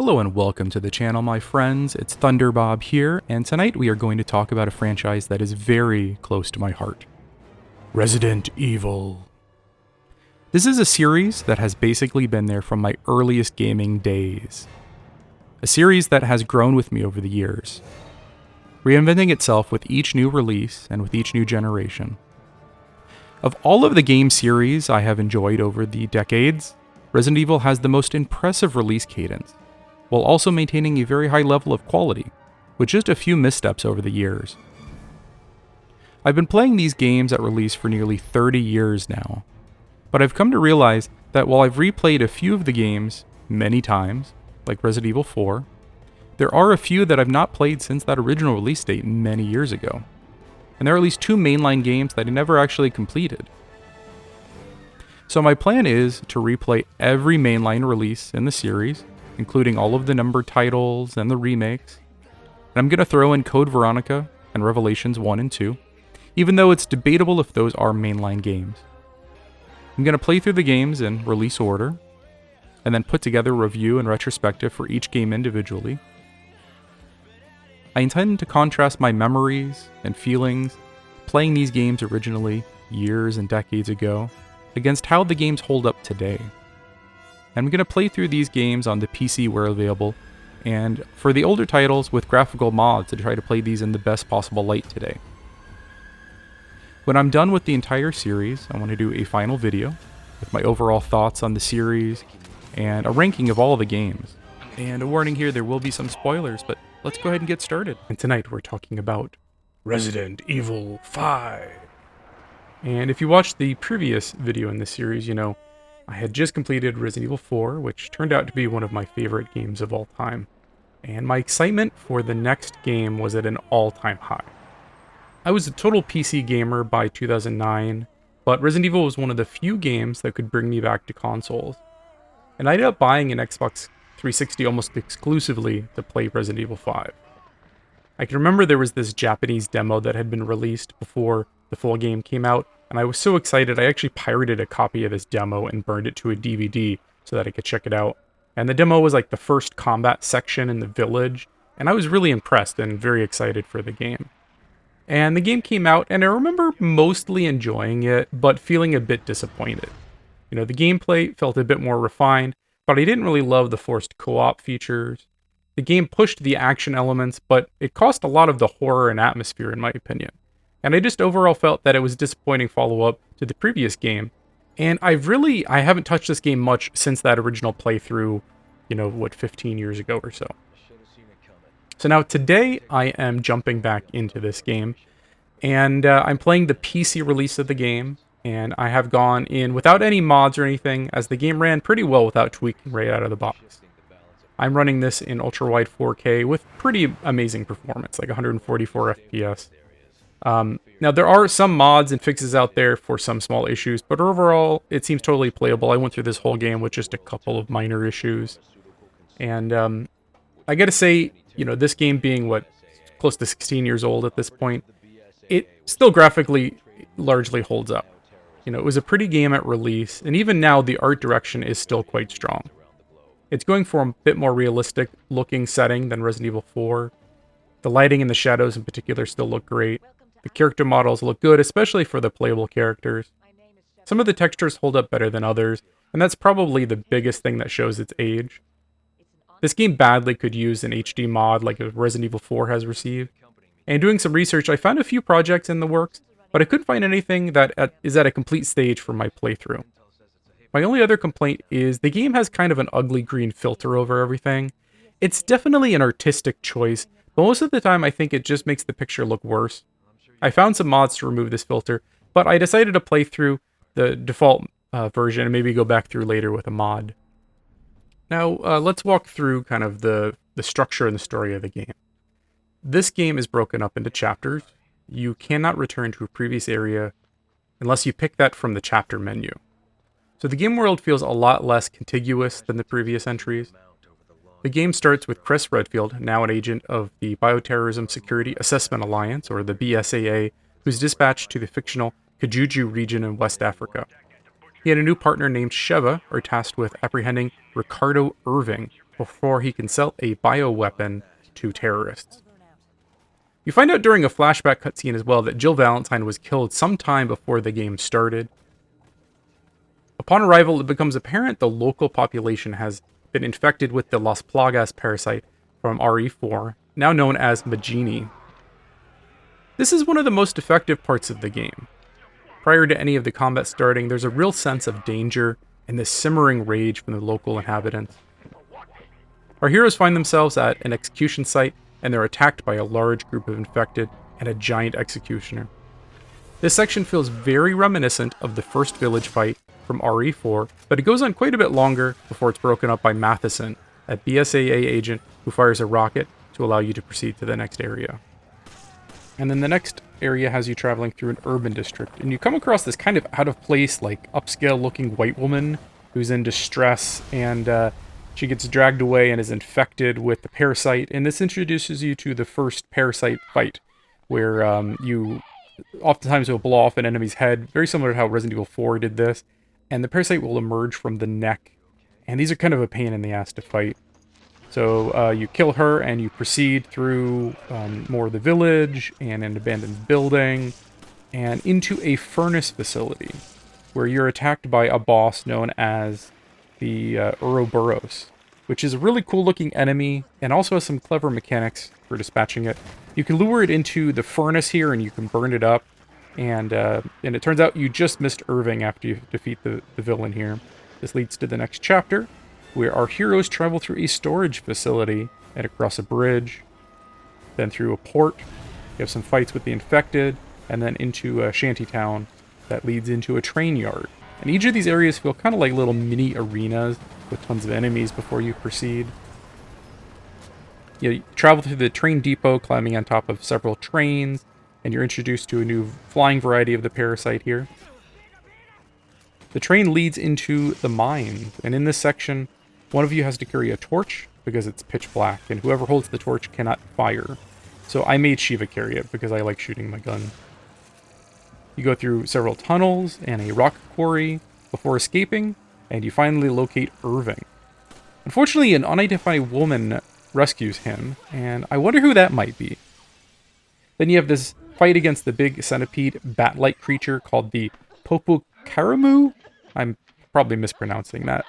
Hello and welcome to the channel, my friends. It's Thunderbob here, and tonight we are going to talk about a franchise that is very close to my heart. Resident Evil. This is a series that has basically been there from my earliest gaming days. A series that has grown with me over the years, reinventing itself with each new release and with each new generation. Of all of the game series I have enjoyed over the decades, Resident Evil has the most impressive release cadence, while also maintaining a very high level of quality, with just a few missteps over the years. I've been playing these games at release for nearly 30 years now, but I've come to realize that while I've replayed a few of the games many times, like Resident Evil 4, there are a few that I've not played since that original release date many years ago, and there are at least 2 mainline games that I never actually completed. So my plan is to replay every mainline release in the series, including all of the numbered titles and the remakes. And I'm going to throw in Code Veronica and Revelations 1 and 2, even though it's debatable if those are mainline games. I'm going to play through the games in release order, and then put together a review and retrospective for each game individually. I intend to contrast my memories and feelings playing these games originally, years and decades ago, against how the games hold up today. I'm going to play through these games on the PC where available, and for the older titles with graphical mods to try to play these in the best possible light today. When I'm done with the entire series, I want to do a final video with my overall thoughts on the series and a ranking of all of the games. And a warning here, there will be some spoilers, but let's go ahead and get started. And tonight we're talking about Resident Evil 5. And if you watched the previous video in this series, you know I had just completed Resident Evil 4, which turned out to be one of my favorite games of all time. And my excitement for the next game was at an all-time high. I was a total PC gamer by 2009, but Resident Evil was one of the few games that could bring me back to consoles. And I ended up buying an Xbox 360 almost exclusively to play Resident Evil 5. I can remember there was this Japanese demo that had been released before the full game came out, and I was so excited I actually pirated a copy of this demo and burned it to a DVD so that I could check it out. And the demo was like the first combat section in the village, and I was really impressed and very excited for the game. And the game came out, and I remember mostly enjoying it, but feeling a bit disappointed. You know, the gameplay felt a bit more refined, but I didn't really love the forced co-op features. The game pushed the action elements, but it cost a lot of the horror and atmosphere in my opinion. And I just overall felt that it was a disappointing follow-up to the previous game. And I haven't touched this game much since that original playthrough, 15 years ago or so. So now today I am jumping back into this game, and I'm playing the PC release of the game, and I have gone in without any mods or anything, as the game ran pretty well without tweaking right out of the box. I'm running this in ultra-wide 4K with pretty amazing performance, like 144 FPS. Now there are some mods and fixes out there for some small issues, but overall it seems totally playable. I went through this whole game with just a couple of minor issues. And I gotta say, this game being close to 16 years old at this point, it still graphically largely holds up. It was a pretty game at release, and even now the art direction is still quite strong. It's going for a bit more realistic looking setting than Resident Evil 4. The lighting and the shadows in particular still look great. The character models look good, especially for the playable characters. Some of the textures hold up better than others, and that's probably the biggest thing that shows its age. This game badly could use an HD mod like Resident Evil 4 has received. And doing some research, I found a few projects in the works, but I couldn't find anything that is at a complete stage for my playthrough. My only other complaint is the game has kind of an ugly green filter over everything. It's definitely an artistic choice, but most of the time I think it just makes the picture look worse. I found some mods to remove this filter, but I decided to play through the default version and maybe go back through later with a mod. Now, let's walk through kind of the structure and the story of the game. This game is broken up into chapters. You cannot return to a previous area unless you pick that from the chapter menu. So the game world feels a lot less contiguous than the previous entries. The game starts with Chris Redfield, now an agent of the Bioterrorism Security Assessment Alliance, or the BSAA, who's dispatched to the fictional Kijuju region in West Africa. He had a new partner named Sheva, are tasked with apprehending Ricardo Irving before he can sell a bioweapon to terrorists. You find out during a flashback cutscene as well that Jill Valentine was killed sometime before the game started. Upon arrival, it becomes apparent the local population has been infected with the Las Plagas parasite from RE4, now known as Magini. This is one of the most effective parts of the game. Prior to any of the combat starting, there's a real sense of danger and this simmering rage from the local inhabitants. Our heroes find themselves at an execution site, and they're attacked by a large group of infected and a giant executioner. This section feels very reminiscent of the first village fight from RE4, but it goes on quite a bit longer before it's broken up by Matheson, a BSAA agent who fires a rocket to allow you to proceed to the next area. And then the next area has you traveling through an urban district, and you come across this kind of out-of-place, like, upscale-looking white woman who's in distress, and she gets dragged away and is infected with the parasite, and this introduces you to the first parasite fight, where you oftentimes will blow off an enemy's head, very similar to how Resident Evil 4 did this, and the parasite will emerge from the neck, and these are kind of a pain in the ass to fight. So you kill her, and you proceed through more of the village, and an abandoned building, and into a furnace facility, where you're attacked by a boss known as the Ouroboros, which is a really cool looking enemy, and also has some clever mechanics for dispatching it. You can lure it into the furnace here, and you can burn it up, and it turns out you just missed Irving after you defeat the villain here. This leads to the next chapter, where our heroes travel through a storage facility and across a bridge, then through a port. You have some fights with the infected, and then into a shantytown that leads into a train yard. And each of these areas feel kind of like little mini arenas with tons of enemies before you proceed. You travel through the train depot, climbing on top of several trains, and you're introduced to a new flying variety of the parasite here. The train leads into the mines, and in this section, one of you has to carry a torch because it's pitch black, and whoever holds the torch cannot fire. So I made Sheva carry it because I like shooting my gun. You go through several tunnels and a rock quarry before escaping, and you finally locate Irving. Unfortunately, an unidentified woman rescues him, and I wonder who that might be. Then you have this fight against the big centipede bat-like creature called the Popokaramu. I'm probably mispronouncing that.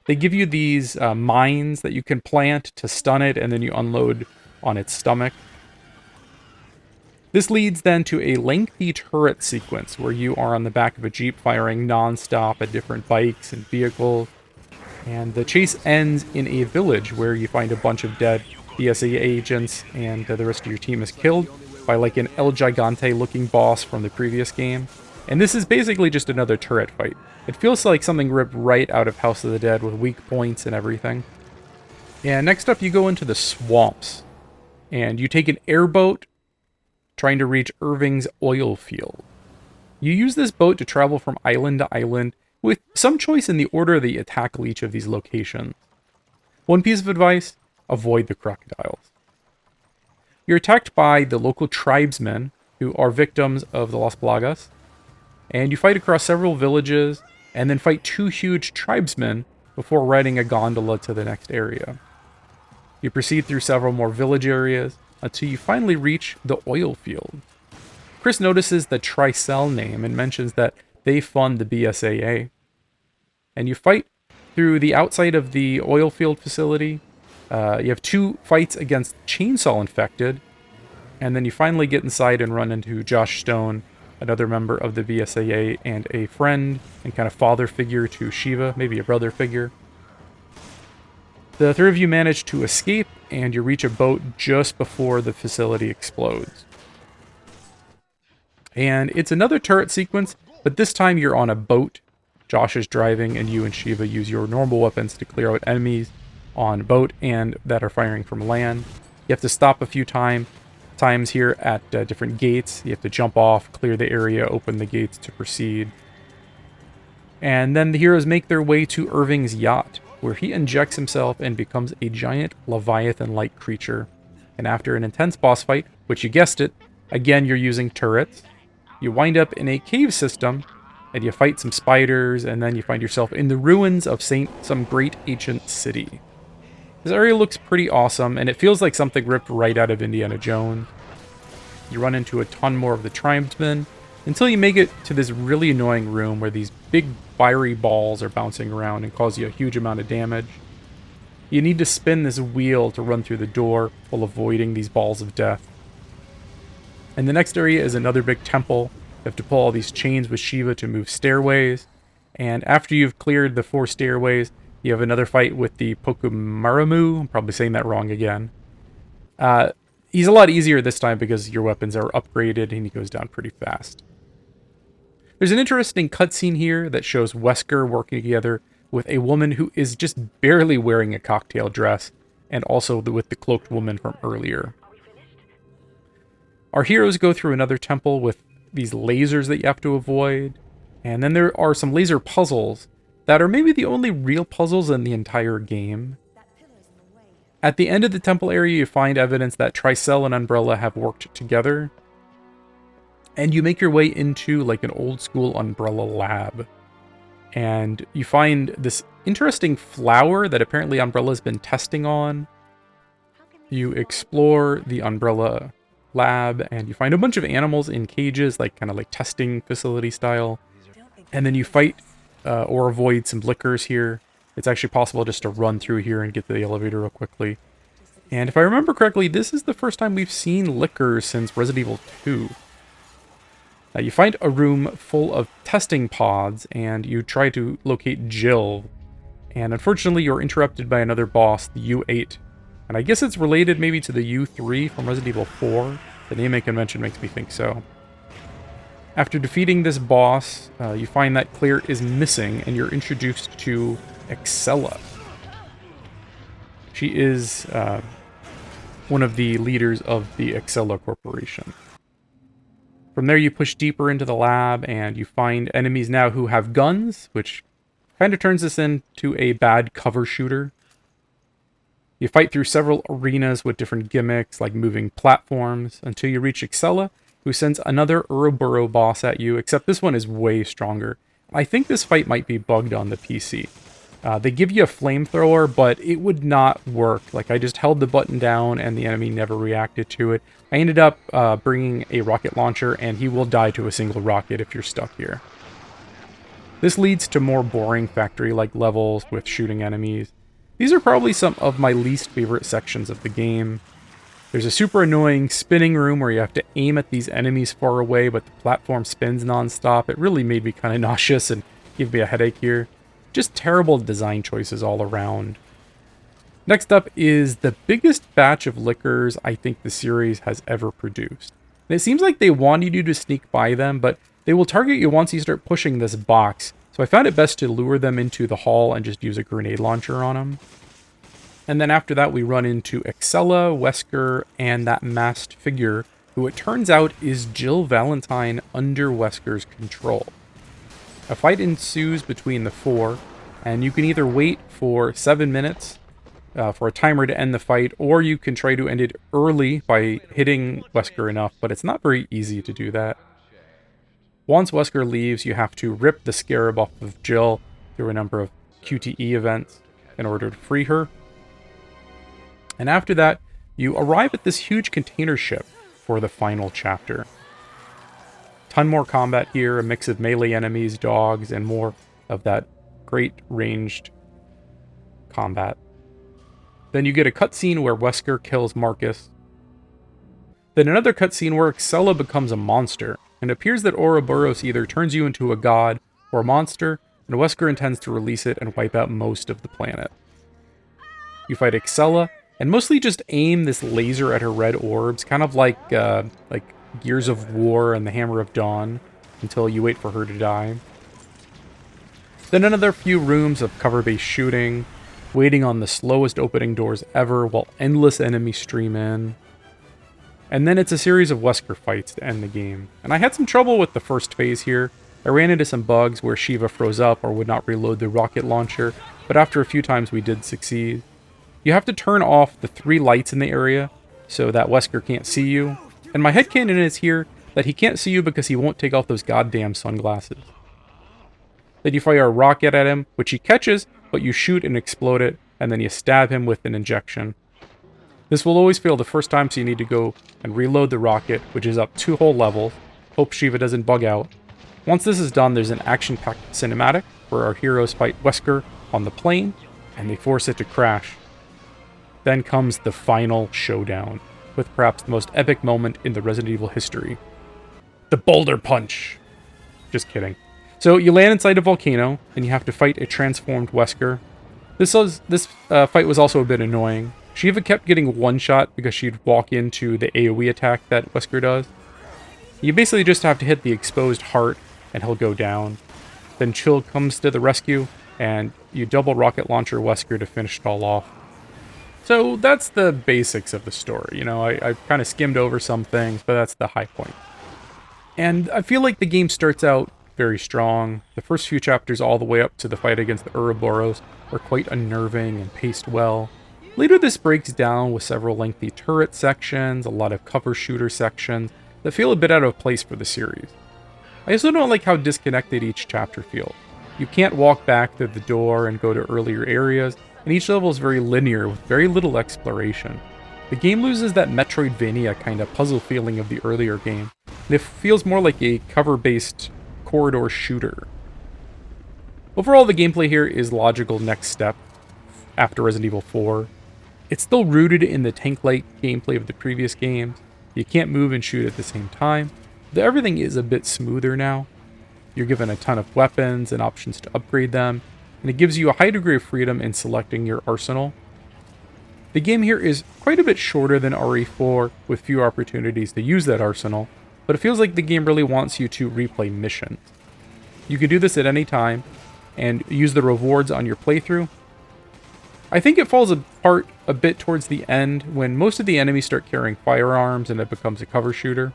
They give you these mines that you can plant to stun it, and then you unload on its stomach. This leads then to a lengthy turret sequence where you are on the back of a jeep firing non-stop at different bikes and vehicles. And the chase ends in a village where you find a bunch of dead BSA agents, and the rest of your team is killed by like an El Gigante looking boss from the previous game. And this is basically just another turret fight. It feels like something ripped right out of House of the Dead with weak points and everything. And next up you go into the swamps, and you take an airboat trying to reach Irving's oil field. You use this boat to travel from island to island, with some choice in the order that you tackle each of these locations. One piece of advice, avoid the crocodiles. You're attacked by the local tribesmen, who are victims of the Las Plagas, and you fight across several villages, and then fight two huge tribesmen before riding a gondola to the next area. You proceed through several more village areas, until you finally reach the oil field. Chris notices the Tricell name and mentions that they fund the BSAA. And you fight through the outside of the oil field facility. You have two fights against Chainsaw Infected, and then you finally get inside and run into Josh Stone, another member of the BSAA, and a friend and kind of father figure to Sheva, maybe a brother figure. The three of you manage to escape, and you reach a boat just before the facility explodes. And it's another turret sequence, but this time you're on a boat. Josh is driving, and you and Sheva use your normal weapons to clear out enemies on boat and that are firing from land. You have to stop a few times here at different gates. You have to jump off, clear the area, open the gates to proceed. And then the heroes make their way to Irving's yacht, where he injects himself and becomes a giant Leviathan-like creature. And after an intense boss fight, which you guessed it, again you're using turrets, you wind up in a cave system and you fight some spiders, and then you find yourself in the ruins of some great ancient city. This area looks pretty awesome, and it feels like something ripped right out of Indiana Jones. You run into a ton more of the tribesmen, until you make it to this really annoying room where these big fiery balls are bouncing around and cause you a huge amount of damage. You need to spin this wheel to run through the door while avoiding these balls of death. And the next area is another big temple. You have to pull all these chains with Sheva to move stairways. And after you've cleared the 4 stairways, you have another fight with the Pokumaramu. I'm probably saying that wrong again. He's a lot easier this time because your weapons are upgraded and he goes down pretty fast. There's an interesting cutscene here that shows Wesker working together with a woman who is just barely wearing a cocktail dress, and also with the cloaked woman from earlier. Our heroes go through another temple with these lasers that you have to avoid, and then there are some laser puzzles that are maybe the only real puzzles in the entire game. At the end of the temple area, you find evidence that Tricell and Umbrella have worked together, and you make your way into like an old school Umbrella lab. And you find this interesting flower that apparently Umbrella's been testing on. You explore the Umbrella lab, and you find a bunch of animals in cages, like kind of like testing facility style. And then you fight or avoid some lickers here. It's actually possible just to run through here and get to the elevator real quickly. And if I remember correctly, this is the first time we've seen lickers since Resident Evil 2. You find a room full of testing pods, and you try to locate Jill. And unfortunately, you're interrupted by another boss, the U8. And I guess it's related maybe to the U3 from Resident Evil 4. The naming convention makes me think so. After defeating this boss, you find that Claire is missing, and you're introduced to Excella. She is one of the leaders of the Excella Corporation. From there, you push deeper into the lab, and you find enemies now who have guns, which kind of turns this into a bad cover shooter. You fight through several arenas with different gimmicks, like moving platforms, until you reach Excella, who sends another Ouroboros boss at you, except this one is way stronger. I think this fight might be bugged on the PC. They give you a flamethrower, but it would not work. Like, I just held the button down and the enemy never reacted to it. I ended up bringing a rocket launcher, and he will die to a single rocket if you're stuck here. This leads to more boring factory-like levels with shooting enemies. These are probably some of my least favorite sections of the game. There's a super annoying spinning room where you have to aim at these enemies far away, but the platform spins non-stop. It really made me kind of nauseous and gave me a headache here. Just terrible design choices all around. Next up is the biggest batch of lickers I think the series has ever produced. And it seems like they wanted you to sneak by them, but they will target you once you start pushing this box. So I found it best to lure them into the hall and just use a grenade launcher on them. And then after that, we run into Excella, Wesker, and that masked figure, who it turns out is Jill Valentine under Wesker's control. A fight ensues between the 4, and you can either wait for 7 minutes for a timer to end the fight, or you can try to end it early by hitting Wesker enough, but it's not very easy to do that. Once Wesker leaves, you have to rip the scarab off of Jill through a number of QTE events in order to free her. And after that, you arrive at this huge container ship for the final chapter. Ton more combat here, a mix of melee enemies, dogs, and more of that great ranged combat. Then you get a cutscene where Wesker kills Marcus. Then another cutscene where Excella becomes a monster, and it appears that Ouroboros either turns you into a god or a monster, and Wesker intends to release it and wipe out most of the planet. You fight Excella, and mostly just aim this laser at her red orbs, kind of like Gears of War and the Hammer of Dawn, until you wait for her to die. Then another few rooms of cover-based shooting, waiting on the slowest opening doors ever while endless enemies stream in. And then it's a series of Wesker fights to end the game. And I had some trouble with the first phase here. I ran into some bugs where Sheva froze up or would not reload the rocket launcher, but after a few times we did succeed. You have to turn off the 3 lights in the area so that Wesker can't see you. And my headcanon is here that he can't see you because he won't take off those goddamn sunglasses. Then you fire a rocket at him, which he catches, but you shoot and explode it, and then you stab him with an injection. This will always fail the first time, so you need to go and reload the rocket, which is up 2 whole levels. Hope Sheva doesn't bug out. Once this is done, there's an action-packed cinematic where our heroes fight Wesker on the plane, and they force it to crash. Then comes the final showdown, with perhaps the most epic moment in the Resident Evil history. The Boulder Punch! Just kidding. So you land inside a volcano, and you have to fight a transformed Wesker. This fight was also a bit annoying. Sheva kept getting one-shot because she'd walk into the AoE attack that Wesker does. You basically just have to hit the exposed heart, and he'll go down. Then Chill comes to the rescue, and you double rocket launcher Wesker to finish it all off. So that's the basics of the story. You know, I kind of skimmed over some things, but that's the high point. And I feel like the game starts out very strong. The first few chapters all the way up to the fight against the Ouroboros are quite unnerving and paced well. Later this breaks down with several lengthy turret sections, a lot of cover shooter sections that feel a bit out of place for the series. I also don't like how disconnected each chapter feels. You can't walk back through the door and go to earlier areas, and each level is very linear with very little exploration. The game loses that Metroidvania kind of puzzle feeling of the earlier game, and it feels more like a cover-based corridor shooter. Overall, the gameplay here is logical next step after Resident Evil 4. It's still rooted in the tank-like gameplay of the previous games. You can't move and shoot at the same time, though everything is a bit smoother now. You're given a ton of weapons and options to upgrade them, and it gives you a high degree of freedom in selecting your arsenal. The game here is quite a bit shorter than RE4, with few opportunities to use that arsenal, but it feels like the game really wants you to replay missions. You can do this at any time, and use the rewards on your playthrough. I think it falls apart a bit towards the end, when most of the enemies start carrying firearms and it becomes a cover shooter.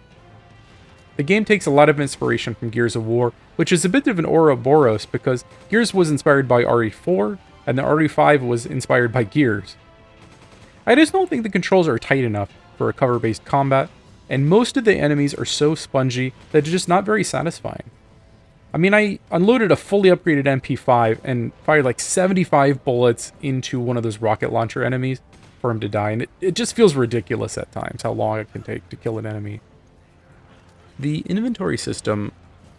The game takes a lot of inspiration from Gears of War, which is a bit of an Ouroboros because Gears was inspired by RE4, and the RE5 was inspired by Gears. I just don't think the controls are tight enough for a cover-based combat, and most of the enemies are so spongy that it's just not very satisfying. I mean, I unloaded a fully upgraded MP5 and fired like 75 bullets into one of those rocket launcher enemies for him to die, and it just feels ridiculous at times how long it can take to kill an enemy. The inventory system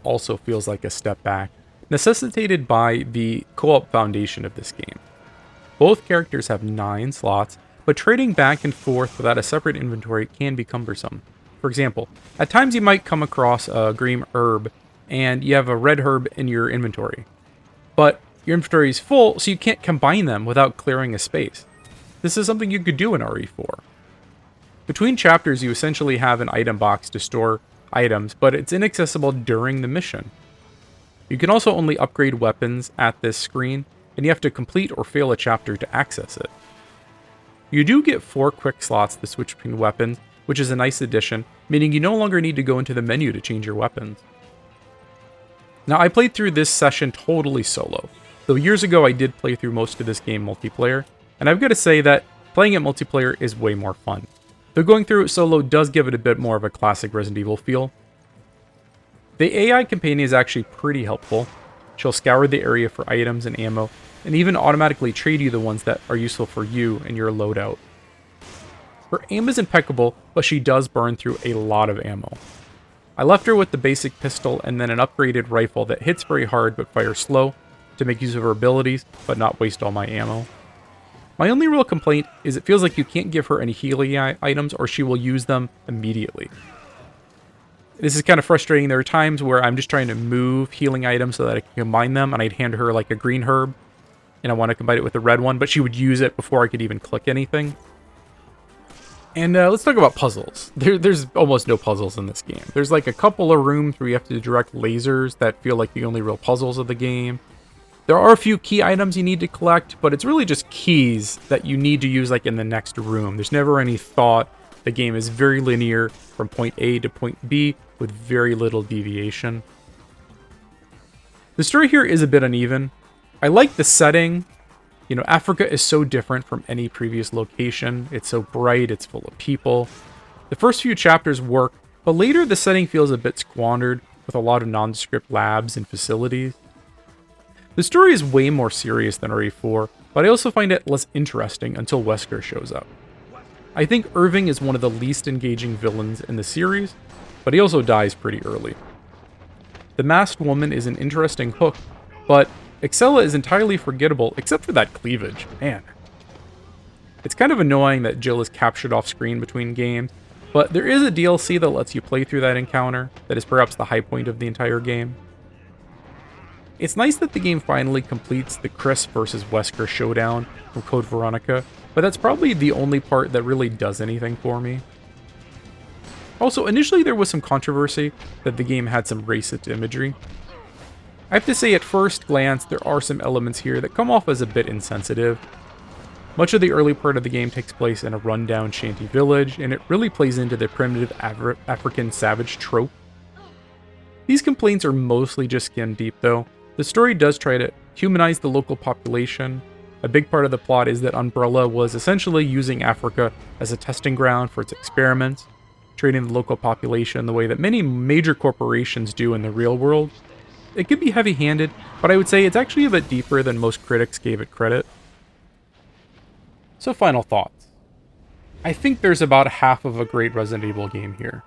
also feels like a step back, necessitated by the co-op foundation of this game. Both characters have 9 slots, but trading back and forth without a separate inventory can be cumbersome. For example, at times you might come across a green herb, and you have a red herb in your inventory. But your inventory is full, so you can't combine them without clearing a space. This is something you could do in RE4. Between chapters, you essentially have an item box to store items, but it's inaccessible during the mission. You can also only upgrade weapons at this screen, and you have to complete or fail a chapter to access it. You do get 4 quick slots to switch between weapons, which is a nice addition, meaning you no longer need to go into the menu to change your weapons. Now, I played through this session totally solo, though years ago I did play through most of this game multiplayer, and I've got to say that playing it multiplayer is way more fun. Though going through it solo does give it a bit more of a classic Resident Evil feel. The AI companion is actually pretty helpful. She'll scour the area for items and ammo, and even automatically trade you the ones that are useful for you and your loadout. Her aim is impeccable, but she does burn through a lot of ammo. I left her with the basic pistol and then an upgraded rifle that hits very hard but fires slow to make use of her abilities, but not waste all my ammo. My only real complaint is it feels like you can't give her any healing items or she will use them immediately. This is kind of frustrating. There are times where I'm just trying to move healing items so that I can combine them, and I'd hand her like a green herb, and I want to combine it with the red one, but she would use it before I could even click anything. And let's talk about puzzles. There's almost no puzzles in this game. There's like a couple of rooms where you have to direct lasers that feel like the only real puzzles of the game. There are a few key items you need to collect, but it's really just keys that you need to use like in the next room. There's never any thought. The game is very linear from point A to point B with very little deviation. The story here is a bit uneven. I like the setting. You know, Africa is so different from any previous location. It's so bright, it's full of people. The first few chapters work, but later the setting feels a bit squandered with a lot of nondescript labs and facilities. The story is way more serious than RE4, but I also find it less interesting until Wesker shows up. I think Irving is one of the least engaging villains in the series, but he also dies pretty early. The masked woman is an interesting hook, but Excella is entirely forgettable except for that cleavage, man. It's kind of annoying that Jill is captured off screen between games, but there is a DLC that lets you play through that encounter that is perhaps the high point of the entire game. It's nice that the game finally completes the Chris versus Wesker showdown from Code Veronica, but that's probably the only part that really does anything for me. Also, initially there was some controversy that the game had some racist imagery. I have to say at first glance there are some elements here that come off as a bit insensitive. Much of the early part of the game takes place in a rundown shanty village, and it really plays into the primitive African savage trope. These complaints are mostly just skin deep though. The story does try to humanize the local population. A big part of the plot is that Umbrella was essentially using Africa as a testing ground for its experiments, treating the local population the way that many major corporations do in the real world. It can be heavy-handed, but I would say it's actually a bit deeper than most critics gave it credit. So final thoughts. I think there's about half of a great Resident Evil game here.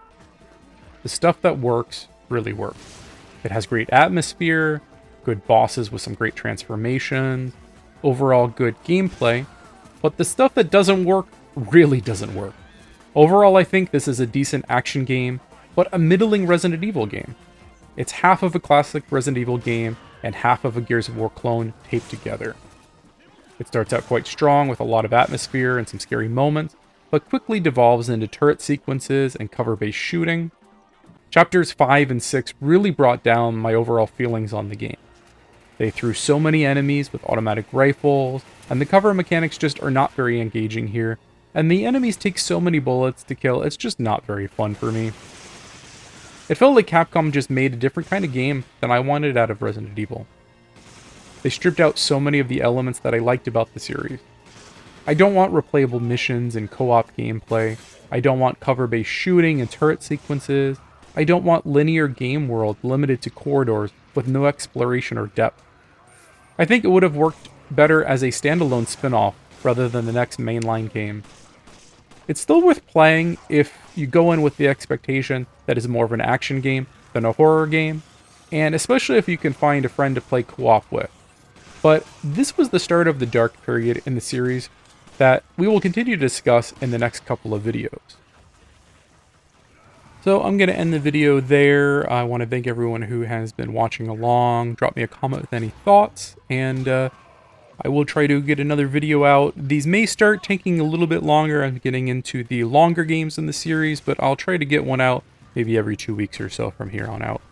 The stuff that works really works. It has great atmosphere, good bosses with some great transformations, overall good gameplay, but the stuff that doesn't work really doesn't work. Overall, I think this is a decent action game, but a middling Resident Evil game. It's half of a classic Resident Evil game and half of a Gears of War clone taped together. It starts out quite strong with a lot of atmosphere and some scary moments, but quickly devolves into turret sequences and cover-based shooting. Chapters 5 and 6 really brought down my overall feelings on the game. They threw so many enemies with automatic rifles, and the cover mechanics just are not very engaging here, and the enemies take so many bullets to kill, it's just not very fun for me. It felt like Capcom just made a different kind of game than I wanted out of Resident Evil. They stripped out so many of the elements that I liked about the series. I don't want replayable missions and co-op gameplay. I don't want cover-based shooting and turret sequences. I don't want linear game world limited to corridors with no exploration or depth. I think it would have worked better as a standalone spin-off rather than the next mainline game. It's still worth playing if you go in with the expectation that it's more of an action game than a horror game, and especially if you can find a friend to play co-op with. But this was the start of the dark period in the series that we will continue to discuss in the next couple of videos. So I'm going to end the video there. I want to thank everyone who has been watching along. Drop me a comment with any thoughts, and I will try to get another video out. These may start taking a little bit longer. I'm getting into the longer games in the series, but I'll try to get one out maybe every 2 weeks or so from here on out.